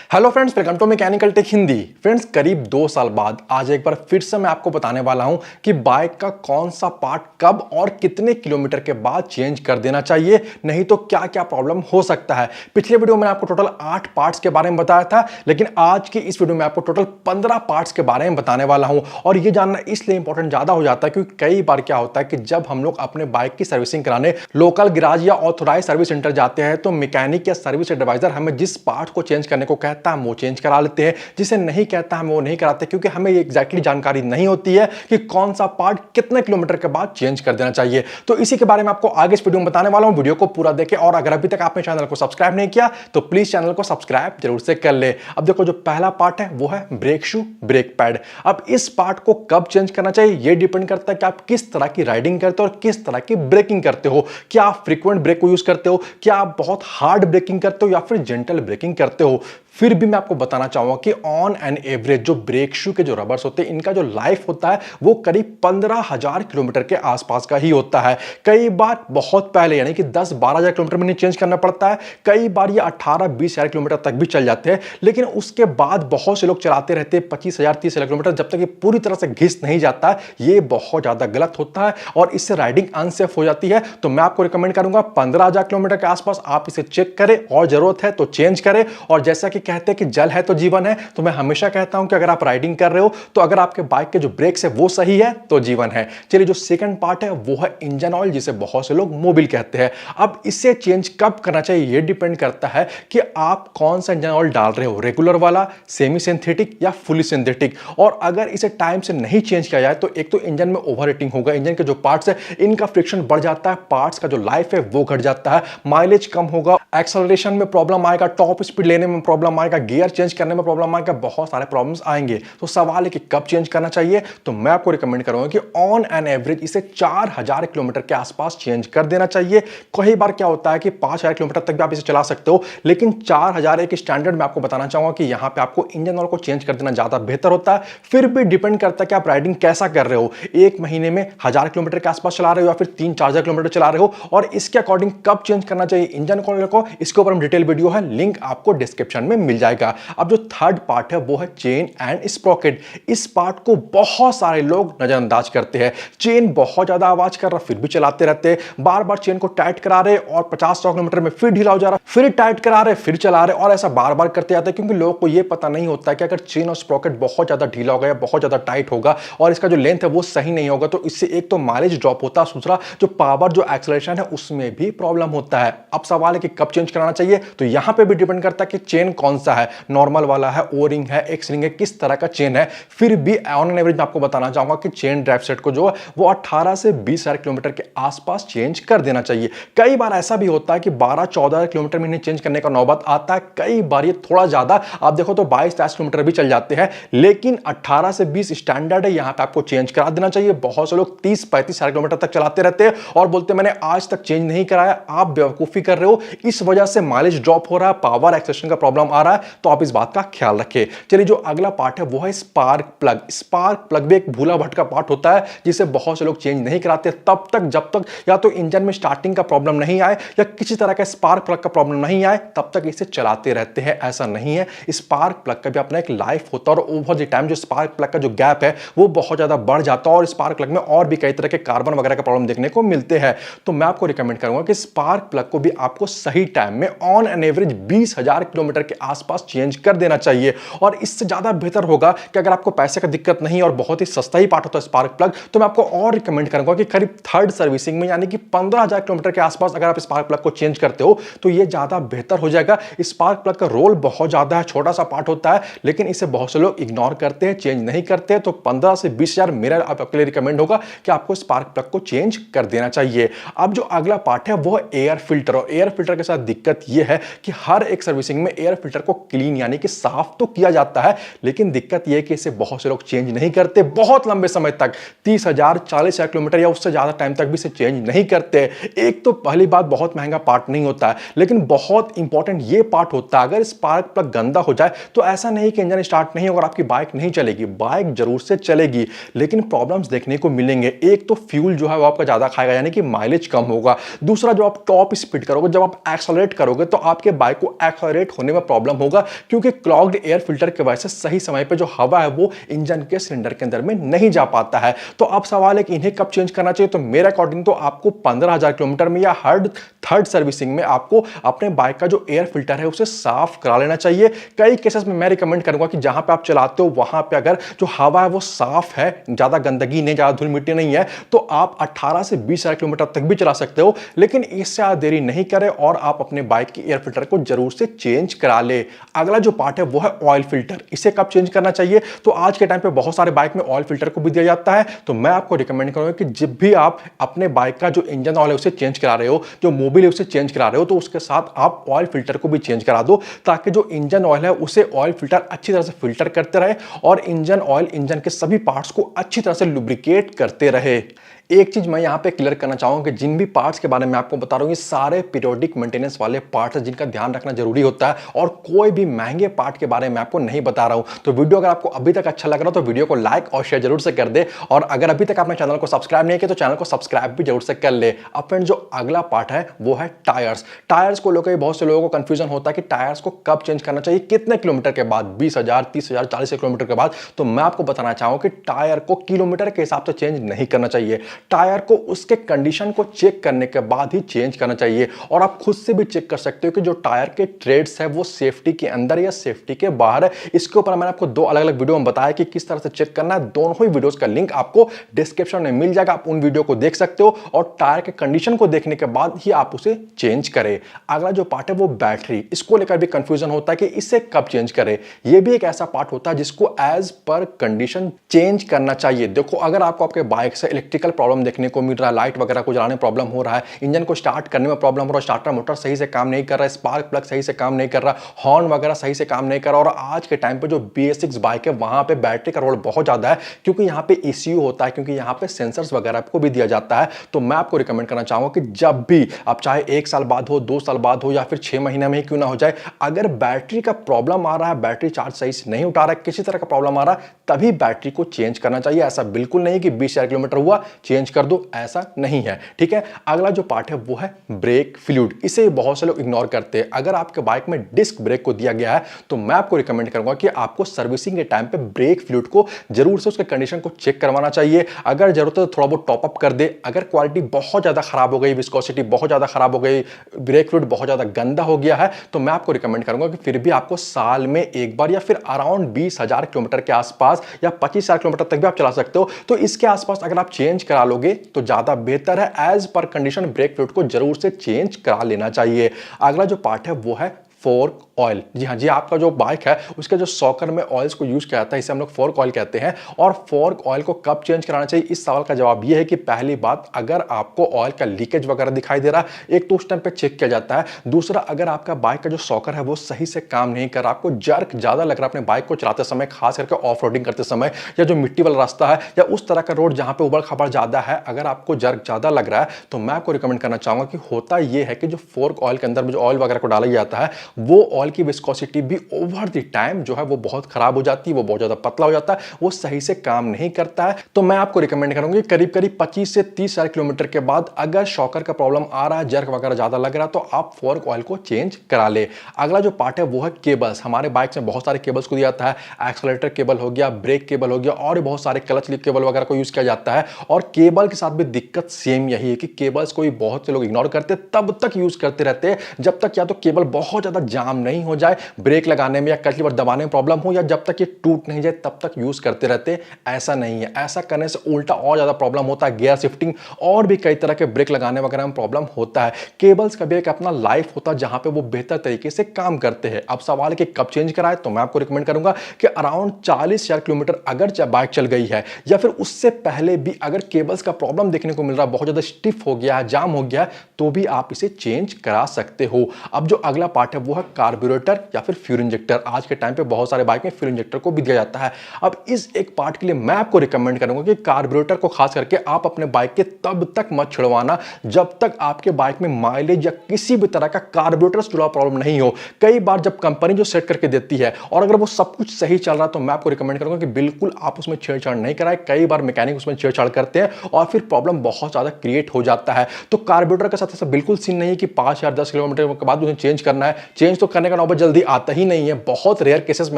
Hello friends, welcome to mechanical tech Hindi. Friends, करीब 2 साल बाद आज एक बार फिर से मैं आपको बताने वाला हूं कि बाइक का कौन सा पार्ट कब और कितने किलोमीटर के बाद चेंज कर देना चाहिए, नहीं तो क्या क्या प्रॉब्लम हो सकता है। पिछले वीडियो में आपको टोटल 8 पार्ट्स के बारे में बताया था, लेकिन आज की इस वीडियो में आपको टोटल 15 पार्ट्स के बारे में बताने वाला हूं। और यह जानना इसलिए इंपॉर्टेंट ज्यादा हो जाता है क्योंकि कई बार क्या होता है कि जब हम लोग अपने बाइक की सर्विसिंग कराने लोकल गैराज या ऑथोराइज सर्विस सेंटर जाते हैं तो मैकेनिक या सर्विस एडवाइजर हमें जिस पार्ट को चेंज करने को कहता है हम वो चेंज करा लेते हैं, जिसे नहीं कहता हम वो नहीं कराते, क्योंकि हमें एग्जैक्टली जानकारी नहीं होती है कि कौन सा पार्ट कितने किलोमीटर के बाद चेंज कर देना चाहिए। तो इसी के बारे में आपको आगे इस वीडियो में बताने वाला हूं। वीडियो को पूरा देखें और अगर अभी तक आपने चैनल को सब्सक्राइब नहीं किया तो प्लीज चैनल को सब्सक्राइब जरूर से कर ले। अब देखो, जो पहला पार्ट है वो है ब्रेक शू, ब्रेक पैड। अब इस पार्ट को कब चेंज करना चाहिए यह डिपेंड करता है कि आप किस तरह की राइडिंग करते हो और किस तरह की ब्रेकिंग करते हो। क्या आप फ्रीक्वेंट ब्रेक को यूज करते हो, क्या आप बहुत हार्ड ब्रेकिंग करते हो या फिर जेंटल ब्रेकिंग करते हो। फिर भी मैं आपको बताना चाहूंगा कि ऑन एंड एवरेज जो ब्रेक शू के जो रबर्स होते हैं इनका जो लाइफ होता है वो करीब 15,000 किलोमीटर के आसपास का ही होता है। कई बार बहुत पहले यानी कि 10-12,000 किलोमीटर में चेंज करना पड़ता है, कई बार ये 18-20,000 किलोमीटर तक भी चल जाते हैं, लेकिन उसके बाद बहुत से लोग चलाते रहते हैं 25,000-30,000 किलोमीटर जब तक ये पूरी तरह से घिस नहीं जाता। ये बहुत ज्यादा गलत होता है और इससे राइडिंग अनसेफ हो जाती है। तो मैं आपको रिकमेंड करूंगा 15,000 किलोमीटर के आसपास आप इसे चेक करें और जरूरत है तो चेंज करें। और जैसा कि कहते हैं कि जल है तो जीवन है, तो मैं हमेशा कहता हूं कि अगर आप राइडिंग कर रहे हो तो अगर आपके बाइक के जो ब्रेक्स है वो सही है तो जीवन है। चलिए, जो सेकंड पार्ट है वो है इंजन ऑयल, जिसे बहुत से लोग मोबिल कहते हैं। अब इसे चेंज कब करना चाहिए ये डिपेंड करता है कि आप कौन सा इंजन ऑयल डाल रहे हो, रेगुलर वाला, सेमी सिंथेटिक या फुली सिंथेटिक। और अगर इसे टाइम से नहीं चेंज किया जाए तो एक तो इंजन में ओवर हीटिंग होगा, इंजन के जो पार्ट्स है इनका फ्रिक्शन बढ़ जाता है, पार्ट्स का जो लाइफ है वो घट जाता है, माइलेज कम होगा, एक्सेलरेशन में प्रॉब्लम आएगा, टॉप स्पीड लेने में प्रॉब्लम आएगा, गियर चेंज करने में प्रॉब्लम आएगा, बहुत सारे प्रॉब्लम्स आएंगे। तो सवाल है कि कब चेंज करना चाहिए, तो मैं आपको रिकमेंड करूंगा कि ऑन एन एवरेज इसे 4,000 किलोमीटर के आसपास चेंज कर देना चाहिए। कई बार क्या होता है कि 5,000 किलोमीटर तक भी आप इसे चला सकते हो, लेकिन 4,000 एक स्टैंडर्ड में आपको बताना चाहूंगा कि यहां पे आपको इंजन ऑयल को चेंज कर देना ज्यादा बेहतर होता है। फिर भी डिपेंड करता है कि आप राइडिंग कैसा कर रहे हो, एक महीने में 1,000 किलोमीटर के आसपास चला रहे हो या फिर 3-4,000 किलोमीटर चला रहे हो, और इसके अकॉर्डिंग कब चेंज करना चाहिए इंजन ऑयल को, इसके ऊपर हम डिटेल वीडियो है, लिंक आपको डिस्क्रिप्शन में मिल जाएगा। अब जो थर्ड पार्ट है वो है चेन एंड स्प्रॉकेट। इस पार्ट को बहुत सारे लोग नजरअंदाज करते हैं। चेन बहुत ज्यादा आवाज कर रहा फिर भी चलाते रहते हैं, बार बार चेन को टाइट करा रहे और 50-100 किलोमीटर में फिर ढीला हो जा रहा, फिर टाइट करा रहे फिर चला रहे, और ऐसा बार बार करते जाते हैं क्योंकि लोगों को यह पता नहीं होता है कि अगर चेन और स्प्रॉकेट बहुत ज्यादा ढीला हो गया, बहुत ज्यादा टाइट होगा और इसका जो लेंथ है वो सही नहीं होगा तो इससे एक तो माइलेज ड्रॉप होता है, दूसरा जो पावर जो एक्सेलरेशन है उसमें भी प्रॉब्लम होता है। अब सवाल है कि कब चेंज कराना चाहिए, तो यहां पे भी डिपेंड करता है कि चेन कौन सा है, नॉर्मल वाला है, ओ रिंग है, एक्स रिंग है, किस तरह का चेन है। फिर भी ऑन एन एवरेज मैं आपको बताना चाहूंगा कि चेन ड्राइव सेट को जो है वो 18 से 20,000 किलोमीटर के आसपास चेंज कर देना चाहिए। कई बार ऐसा भी होता है कि 12-14 किलोमीटर में इन्हें चेंज करने का नौबत आता है, कई बार ये थोड़ा ज्यादा आप देखो तो 22-23 किलोमीटर भी चल जाते हैं, लेकिन 18 से 20 स्टैंडर्ड है, यहां पे आपको चेंज करा देना चाहिए। बहुत से लोग 30-35,000 किलोमीटर तक चलाते रहते हैं और बोलते हैं मैंने आज तक चेंज नहीं कराया। आप बेवकूफी कर रहे हो, इस वजह से माइलेज ड्रॉप हो रहा है, पावर एक्सेलरेशन का प्रॉब्लम आ रहा है, तो आप इस बात का ख्याल रखें। चलिए, जो अगला पार्ट है वो है स्पार्क प्लग। स्पार्क प्लग भी एक भूला भटका पार्ट होता है जिसे बहुत से लोग चेंज नहीं कराते तब तक जब तक या तो इंजन में स्टार्टिंग का प्रॉब्लम नहीं आए या किसी तरह का स्पार्क प्लग का प्रॉब्लम नहीं आए, तब तक इसे चलाते रहते हैं। ऐसा नहीं है, स्पार्क प्लग का भी अपना एक लाइफ होता है और ओवर द टाइम जो स्पार्क प्लग का जो गैप है वो बहुत ज्यादा बढ़ जाता है और स्पार्क प्लग में और भी कई तरह के कार्बन वगैरह का प्रॉब्लम देखने को मिलते हैं। तो मैं आपको रिकमेंड करूंगा कि स्पार्क प्लग को भी आपको सही टाइम में ऑन एन एवरेज 20,000 किलोमीटर के आसपास चेंज कर देना चाहिए। और इससे ज्यादा बेहतर होगा कि अगर आपको पैसे का दिक्कत नहीं और बहुत ही सस्ता ही पार्ट होता है स्पार्क प्लग, तो मैं आपको और रिकमेंड करूंगा कि करीब थर्ड सर्विसिंग में यानी कि 15,000 किलोमीटर के आसपास अगर आप स्पार्क प्लग को चेंज करते हो तो यह ज्यादा बेहतर हो जाएगा। स्पार्क प्लग का रोल बहुत ज्यादा है, छोटा सा पार्ट होता है, लेकिन इसे बहुत से लोग इग्नोर करते हैं, चेंज नहीं करते हैं। तो 15 से 20,000 मेरा आपके लिए रिकमेंड होगा कि आपको स्पार्क प्लग को चेंज कर देना चाहिए। अब जो अगला पार्ट है वो है एयर फिल्टर, और एयर फिल्टर के साथ दिक्कत यह है कि हर एक सर्विसिंग में एयर फिल्टर को क्लीन यानी कि साफ तो किया जाता है, लेकिन दिक्कत यह है कि इसे बहुत से लोग चेंज नहीं करते, बहुत लंबे समय तक 30,000 40,000 किलोमीटर या उससे ज्यादा टाइम तक भी इसे चेंज नहीं करते। एक तो पहली बात बहुत महंगा पार्ट नहीं होता है, लेकिन बहुत इंपॉर्टेंट ये पार्ट होता है। अगर स्पार्क प्लग गंदा हो जाए तो ऐसा नहीं कि इंजन स्टार्ट नहीं होगा और आपकी बाइक नहीं चलेगी, बाइक जरूर से चलेगी, लेकिन प्रॉब्लम्स देखने को मिलेंगे। एक तो फ्यूल जो है वो आपका ज्यादा खाएगा यानी कि माइलेज कम होगा, दूसरा जो आप टॉप स्पीड करोगे, जब आप एक्सेलरेट करोगे तो आपके बाइक को एक्सेलरेट होने में प्रॉब्लम प्रॉब्लम होगा, क्योंकि क्लॉग्ड एयर फिल्टर की वजह से सही समय पे जो हवा है वो इंजन के सिलेंडर के अंदर में नहीं जा पाता है। तो अब सवाल है कि इन्हें कब चेंज करना चाहिए। तो मेरे अकॉर्डिंग तो आपको 15,000 किलोमीटर में या हर थर्ड सर्विसिंग में आपको अपने बाइक का जो एयर फिल्टर है उसे साफ करा लेना चाहिए। कई केसेस में मैं रिकमेंड करूंगा कि जहां पे आप चलाते हो वहां पे अगर जो हवा है वो साफ है, ज्यादा गंदगी नहीं, ज्यादा धूल मिट्टी नहीं है, तो आप 18 से 20,000 किलोमीटर तक भी चला सकते हो। लेकिन इससे ज्यादा देरी नहीं करें और आप अपने बाइक की एयर फिल्टर को जरूर से चेंज करा ले। अगला जो पार्ट है वो है ऑयल फिल्टर। इसे कब चेंज करना चाहिए। तो आज के टाइम पे बहुत सारे बाइक में ऑयल फिल्टर को भी दिया जाता है। तो मैं आपको रिकमेंड करूंगा कि जब भी आप अपने बाइक का जो इंजन ऑयल है उसे चेंज करा रहे हो, जो मोबिल है उसे चेंज करा रहे हो, तो उसके साथ आप ऑयल फिल्टर को भी चेंज करा दो, ताकि जो इंजन ऑयल है उसे ऑयल फिल्टर अच्छी तरह से फिल्टर करते रहे और इंजन ऑयल इंजन के सभी पार्ट्स को अच्छी तरह से लुब्रिकेट करते रहे। एक चीज मैं यहां पे क्लियर करना चाहूंगा कि जिन भी पार्ट्स के बारे में आपको बता रहा हूं ये सारे पीरियोडिक मेंटेनेंस वाले पार्ट्स हैं जिनका ध्यान रखना जरूरी होता है, और कोई भी महंगे पार्ट के बारे में आपको नहीं बता रहा हूं। तो वीडियो अगर आपको अभी तक अच्छा लग रहा हो तो वीडियो को लाइक और शेयर जरूर से कर दे, और अगर अभी तक आपने चैनल को सब्सक्राइब नहीं किया तो चैनल को सब्सक्राइब भी जरूर से कर ले। अब फ्रेंड जो अगला पार्ट है वो है टायर्स। टायर्स को लेकर बहुत से लोगों को कंफ्यूजन होता है कि टायर्स को कब चेंज करना चाहिए, कितने किलोमीटर के बाद, 20,000, 30,000, 40 किलोमीटर के बाद। तो मैं आपको बताना चाहूंगा कि टायर को किलोमीटर के हिसाब से चेंज नहीं करना चाहिए। टायर को उसके कंडीशन को चेक करने के बाद ही चेंज करना चाहिए। और आप खुद से भी चेक कर सकते हो कि जो टायर के ट्रेड्स है वो सेफ्टी के अंदर या सेफ्टी के बाहर है। इसके ऊपर मैंने आपको दो अलग अलग वीडियो में बताया कि किस तरह से चेक करना है। दोनों ही वीडियोस का लिंक आपको डिस्क्रिप्शन में मिल जाएगा, आप उन वीडियो को देख सकते हो और टायर के कंडीशन को देखने के बाद ही आप उसे चेंज करें। अगला जो पार्ट है वो बैटरी। इसको लेकर भी कंफ्यूजन होता है कि इसे कब चेंज करें। यह भी एक ऐसा पार्ट होता है जिसको एज पर कंडीशन चेंज करना चाहिए। देखो अगर आपको आपके बाइक से इलेक्ट्रिकल प्रॉब्लम देखने को मिल रहा है, लाइट वगैरह को जलाने में प्रॉब्लम हो रहा है, इंजन को स्टार्ट करने में प्रॉब्लम हो रहा है, स्टार्टर मोटर सही से काम नहीं कर रहा है, स्पार्क प्लग सही से काम नहीं कर रहा, हॉर्न वगैरह सही से काम नहीं कर रहा, और आज के टाइम पे जो BS6 बाइक है वहां पे बैटरी का रोल बहुत ज्यादा है, क्योंकि यहां पे ECU होता है, क्योंकि यहां पे सेंसर्स वगैरह को भी दिया जाता है। तो मैं आपको रिकमेंड करना चाहूंगा कि जब भी आप, चाहे 1 साल बाद हो, 2 साल बाद हो, या फिर 6 महीने में ही क्यों ना हो जाए, अगर बैटरी का प्रॉब्लम आ रहा है, बैटरी चार्ज सही से नहीं उठा रहा है, किसी तरह का प्रॉब्लम आ रहा है, तभी बैटरी को चेंज करना चाहिए। ऐसा बिल्कुल नहीं कि 20,000 किलोमीटर हुआ चेंज कर दो, ऐसा नहीं है। ठीक है। अगला जो पार्ट है वो है ब्रेक फ्लूइड। इसे बहुत से लोग इग्नोर करते हैं। अगर आपके बाइक में डिस्क ब्रेक को दिया गया है तो मैं आपको रिकमेंड करूंगा कि आपको सर्विसिंग के टाइम पे ब्रेक फ्लूइड को जरूर से उसके कंडीशन को चेक करवाना चाहिए। अगर जरूरत है तो थोड़ा बहुत टॉप अप कर दे। अगर क्वालिटी बहुत ज्यादा खराब हो गई, विस्कोसिटी बहुत ज्यादा खराब हो गई, ब्रेक फ्लूइड बहुत ज्यादा गंदा हो गया है, तो मैं आपको रिकमेंड करूंगा कि फिर भी आपको साल में एक बार या फिर अराउंड 20,000 किलोमीटर के आसपास या 25,000 किलोमीटर तक भी आप चला सकते हो, तो इसके आसपास अगर आप चेंज करा लोगे तो ज्यादा बेहतर है। As per condition brake fluid को जरूर से चेंज करा लेना चाहिए। अगला जो पार्ट है वो है फोर्क ऑयल। जी हाँ जी, आपका जो बाइक है उसके जो सॉकर में ऑयल्स को यूज किया जाता है, इसे हम लोग फोर्क ऑयल कहते हैं। और फोर्क ऑयल को कब चेंज कराना चाहिए, इस सवाल का जवाब यह है कि पहली बात, अगर आपको ऑयल का लीकेज वगैरह दिखाई दे रहा है, एक तो उस टाइम पे चेक किया जाता है। दूसरा, अगर आपका बाइक का जो सॉकर है वो सही से काम नहीं कर रहा, आपको जर्क ज्यादा लग रहा है अपने बाइक को चलाते समय, खास करके ऑफ रोडिंग करते समय, या जो मिट्टी वाला रास्ता है या उस तरह का रोड जहां पे उबड़ खाबड़ ज्यादा है, अगर आपको जर्क ज्यादा लग रहा है, तो मैं आपको रिकमेंड करना चाहूंगा कि होता यह है कि जो फोर्क ऑयल के अंदर जो ऑयल वगैरह को डाला जाता है, वो ऑयल की विस्कोसिटी भी ओवर द टाइम जो है वो बहुत खराब हो जाती है, वो बहुत ज्यादा पतला हो जाता है, वो सही से काम नहीं करता है। तो मैं आपको रिकमेंड करूंगी करीब करीब 25 से 30,000 किलोमीटर के बाद अगर शॉकर का प्रॉब्लम आ रहा है, जर्क वगैरह ज्यादा लग रहा है, तो आप फोर्क ऑयल को चेंज करा ले। अगला जो पार्ट है वो है केबल्स। हमारे बाइक में बहुत सारे केबल्स को दिया जाता है, एक्सेलरेटर केबल हो गया, ब्रेक केबल हो गया, और बहुत सारे क्लच केबल वगैरह को यूज किया जाता है। और केबल के साथ भी दिक्कत सेम यही है कि केबल्स को बहुत से लोग इग्नोर करते, तब तक यूज करते रहते हैं जब तक या तो केबल बहुत ज्यादा जाम नहीं हो जाए, ब्रेक लगाने में या क्लच लीवर दबाने में प्रॉब्लम हो, या जब तक ये टूट नहीं जाए तब तक यूज करते रहते। ऐसा नहीं है, ऐसा करने से उल्टा और ज्यादा प्रॉब्लम होता है, गियर शिफ्टिंग और भी कई तरह के ब्रेक लगाने वगैरह में प्रॉब्लम होता है। केबल्स का भी एक अपना लाइफ होता है जहां पे वो बेहतर तरीके से काम करते हैं। अब सवाल है कि कब चेंज कराए, तो मैं आपको रिकमेंड करूंगा कि अराउंड 40,000 किलोमीटर अगर बाइक चल गई है या फिर उससे पहले भी अगर केबल्स का प्रॉब्लम देखने को मिल रहा है, बहुत ज्यादा स्टिफ हो गया है, जाम हो गया है, तो भी आप इसे चेंज करा सकते हो। अब जो अगला पार्ट है वो है कार्बोरेटर या फिर फ्यूल इंजेक्टर। आज के टाइम पे बहुत सारे बाइक में फ्यूल इंजेक्टर को भी दिया जाता है। अब इस एक पार्ट के लिए मैं आपको रिकमेंड करूंगा कि कार्बोरेटर को खास करके आप अपने बाइक के तब तक मत छिड़वाना जब तक आपके बाइक में माइलेज या किसी भी तरह का कार्बोरेटर से जुड़ा प्रॉब्लम नहीं हो। कई बार जब कंपनी जो सेट करके देती है और अगर वो सब कुछ सही चल रहा है, तो मैं आपको रिकमेंड करूंगा कि बिल्कुल आप उसमें छेड़छाड़ नहीं कराएं। कई बार मैकेनिक उसमें छेड़छाड़ करते हैं और फिर प्रॉब्लम बहुत ज्यादा क्रिएट हो जाता है। तो कार्बोरेटर के साथ ऐसा बिल्कुल सीन नहीं है कि 5 या 10 किलोमीटर के बाद उसे चेंज करना है, चेंज तो करने का नौबत जल्दी आता ही नहीं है, बहुत रेयर केसेस में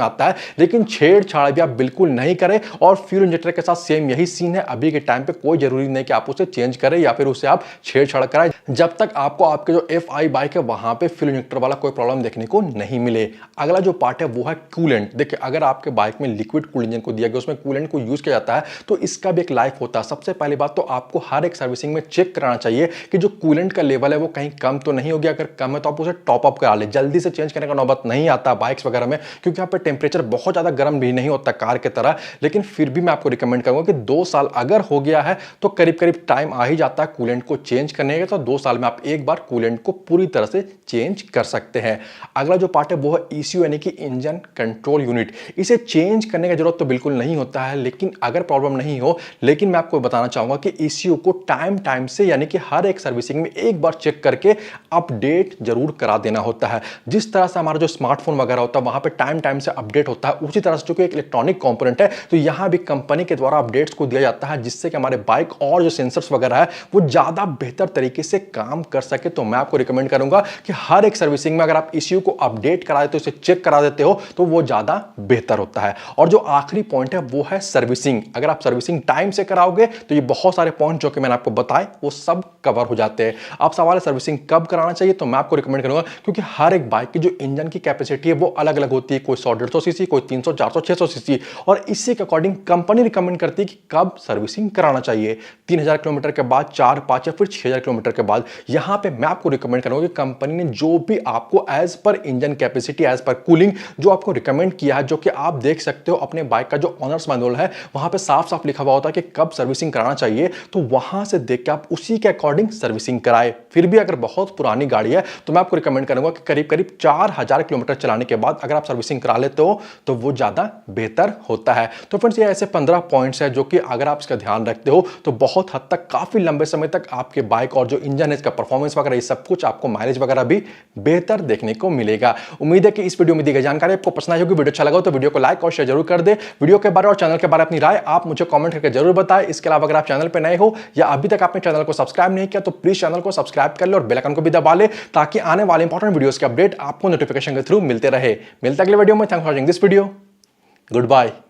आता है, लेकिन छेड़छाड़ भी आप बिल्कुल नहीं करें। और फ्यूल इंजेक्टर के साथ सेम यही सीन है। अभी के टाइम पे कोई जरूरी नहीं कि आप उसे चेंज करें या फिर उसे आप छेड़छाड़ कराएं, जब तक आपको आपके जो FI बाइक है वहां पे फ्यूल इंजेक्टर वाला कोई प्रॉब्लम देखने को नहीं मिले। अगला जो पार्ट है वो है कूलेंट। देखिए, अगर आपके बाइक में लिक्विड कूल इंजन को दिया गया, उसमें कूलेंट को यूज किया जाता है, तो इसका भी एक लाइफ होता है। सबसे पहली बात तो आपको हर एक सर्विसिंग में चेक कराना चाहिए कि जो कूलेंट का लेवल है वो कहीं कम तो नहीं हो गया। अगर कम है तो आप उसे टॉप अप करा ले। जल्दी से चेंज करने का नौबत नहीं आता बाइक्स वगैरह में, क्योंकि यहाँ पे टेम्परेचर बहुत ज्यादा गर्म भी नहीं होता कार की तरह। लेकिन फिर भी मैं आपको रिकमेंड करूंगा कि 2 साल अगर हो गया है तो करीब करीब टाइम आ ही जाता है कूलेंट को चेंज करने का। तो 2 साल में आप एक बार कूलेंट को पूरी तरह से चेंज कर सकते हैं। अगला जो पार्ट है वो है ECU यानी कि इंजन कंट्रोल यूनिट। इसे चेंज करने की जरूरत तो बिल्कुल नहीं होता है, लेकिन अगर प्रॉब्लम नहीं हो, लेकिन मैं आपको बताना चाहूंगा कि ECU को टाइम से यानी कि हर एक सर्विसिंग में एक बार चेक करके अपडेट जरूर करा देना होता है। जिस तरह से हमारा जो स्मार्टफोन वगैरह होता है वहां पे टाइम से अपडेट होता है, उसी तरह से चूंकि एक इलेक्ट्रॉनिक कंपोनेंट है तो यहां भी कंपनी के द्वारा अपडेट्स को दिया जाता है, जिससे कि हमारे बाइक और जो सेंसर्स वगैरह है वो ज्यादा बेहतर तरीके से काम कर सके। तो मैं आपको रिकमेंड करूंगा कि हर एक सर्विसिंग में अगर आप ECU को अपडेट करा देते हो, उसे चेक करा देते हो, तो वो ज्यादा बेहतर होता है। और जो आखिरी पॉइंट है वो है सर्विसिंग। अगर आप सर्विसिंग टाइम से कराओगे तो ये बहुत सारे पॉइंट जो कि मैंने आपको बताए वो सब कवर हो जाते हैं। आप सवाल है सर्विसिंग कब कराना चाहिए, तो मैं आपको रिकमेंड करूंगा, क्योंकि हर एक बाइक की जो इंजन की कैपेसिटी है वो अलग अलग होती है। कोई 100-150 सीसी, कोई 300, 400, 600 सीसी, और इसी के अकॉर्डिंग कंपनी रिकमेंड करती है कि कब सर्विसिंग कराना चाहिए। 3000 किलोमीटर के बाद, 4, 5 या फिर 6000 किलोमीटर के बाद। यहां पे मैं आपको रिकमेंड करूंगा कि कंपनी ने जो भी आपको as per engine capacity, as per cooling जो आपको रिकमेंड किया है, जो कि आप देख सकते हो अपने बाइक का जो ऑनर्स मैनुअल है वहां पे साफ साफ लिखा हुआ होता है कि कब सर्विसिंग कराना चाहिए, तो वहां से देख के आप उसी के अकॉर्डिंग सर्विसिंग कराए। फिर भी अगर बहुत पुरानी गाड़ी है तो मैं आपको रिकमेंड करूंगा कि करीब करीब 4000 किलोमीटर चलाने के बाद अगर आप सर्विसिंग करा लेते हो तो वो ज्यादा बेहतर होता है। तो फ्रेंड्स, ये ऐसे 15 पॉइंट्स है जो कि अगर आप इसका ध्यान रखते हो तो बहुत हद तक, काफी लंबे समय तक आपके बाइक और जो इंजन है इसका परफॉर्मेंस वगैरह ये सब कुछ, आपको माइलेज वगैरह भी बेहतर देखने को मिलेगा। उम्मीद है कि इस वीडियो में दी गई जानकारी आपको पसंद आई होगी। वीडियो अच्छा लगा तो वीडियो को लाइक और शेयर जरूर कर दे। वीडियो के बारे और चैनल के बारे में अपनी राय आप मुझे कमेंट करके जरूर बताएं। इसके अलावा अगर आप चैनल पे नए हो या अभी तक आपने चैनल को सब्सक्राइब नहीं किया तो प्लीज चैनल को सब्सक्राइब कर ले और बेल आइकन को भी दबा ले, ताकि आने वाले इंपॉर्टेंट वीडियोस के अपडेट आपको नोटिफिकेशन के थ्रू मिलते रहे। मिलते अगले वीडियो में। Thanks for watching this video. Good bye.